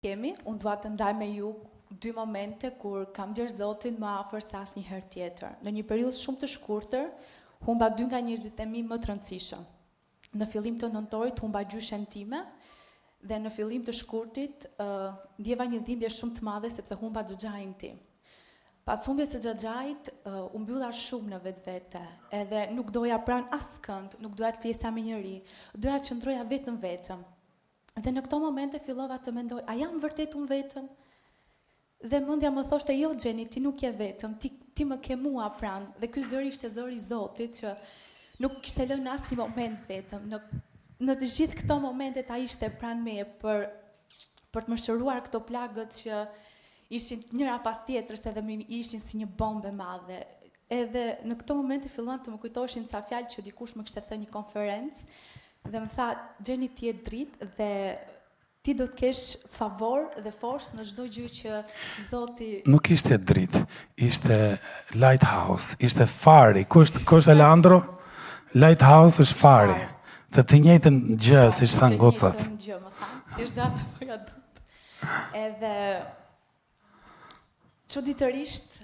Unë dua të ndaj me ju dy momente kur kam gjerë Zotin më afër se asnjëherë tjetër. Në një periudhë shumë të shkurtër, humba dy nga njerëzit e mi më të rëndësishëm. Në fillim të nëntorit humba gjyshen time dhe në fillim të shkurtit ndjeva një dhimbje shumë të madhe sepse humba xhaxhain tim. Pas humbjes së xhaxhait, u mbylla shumë në vetvete, edhe nuk doja pran askënd, nuk doja të flisja me njëri, doja të qëndroja vetëm vetëm. Dhe në këto momente fillova të mendoj, a jam vërtet unë vetëm? Dhe mendja më thoshte, jo Gjeni, ti nuk je vetëm, ti më ke mua pranë. Dhe ky zëri ishte zëri i Zotit që nuk kishte lënë asnjë moment vetëm. Në të gjithë këto momentet ai ishte pranë meje për të më shëruar këto plagët që ishin njëra pas tjetrës edhe më ishin si një bombë e madhe. Edhe në këto momente filluan të më kujtoheshin ca fjalë që dikush më kishte thënë në një konferencë. Dhe më tha, Gjeni ti je dritë dhe ti do të kesh favor dhe forcë në çdo gjë që Zoti... Nuk ishte dritë, ishte lighthouse, ishte fari. Kush Alandro? Lighthouse është fari. Të njëjtën gjë, siç thanë gocat. Të njëjtën gjë, më thanë. Thjesht data po ja dut. Edhe çuditërisht,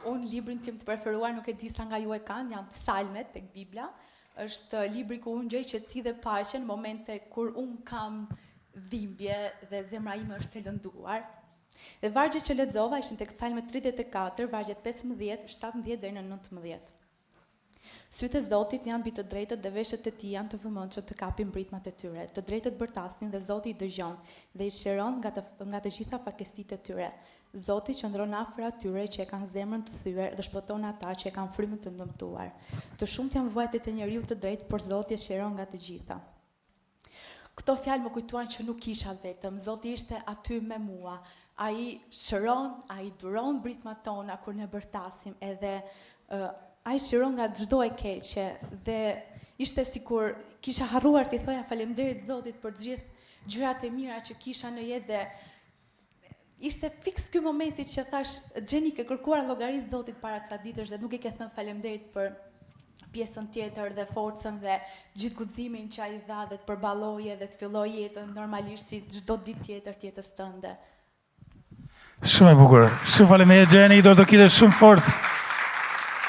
unë librin tim të preferuar, nuk e di sa nga ju e kanë, janë psalmet tek Bibla. Është libri ku unë gjej qetësi dhe paqe në momente kur unë kam dhimbje dhe zemra ime është e lënduar. Dhe vargjet që lexova ishin tek Psalmet 34, vargjet 15, 17 deri në 19. Sytë e Zotit janë mbi të drejtët dhe veshët e tij janë të vëmendshëm të kapin britmat e tyre. Të drejtët bërtasin dhe Zoti i dëgjon dhe i shëron nga të gjitha fatkeqësitë e tyre. Zoti qëndron afër atyre që e kanë zemrën të thyer dhe shpëton ata që e kanë frymën të ndëmtuar. Të shumtë janë vuajtjet e njeriu të drejtë, por Zoti e shëron nga të gjitha. Këto fjalë më kujtuan që nuk isha vetëm, Zoti ishte aty me mua. Ai shëron, ai duron britmat tona kur ne bërtasim, edhe ai shëron nga çdo e keqe dhe ishte sikur kisha harruar t'i thoja faleminderit Zotit për të gjithë gjërat e mira që kisha në jetë dhe ishte fiks ky momenti që thash, Gjeni ke kërkuar llogarisë Zotit para ca ditësh dhe nuk i ke thënë faleminderit për pjesën tjetër dhe forcën dhe gjithë guximin që ai dha dhe të përballoje dhe të filloj jetën normalisht si çdo ditë tjetër të jetës tënde. Shumë e bukur. Shumë faleminderit Gjeni, do të kthesh shumë fort.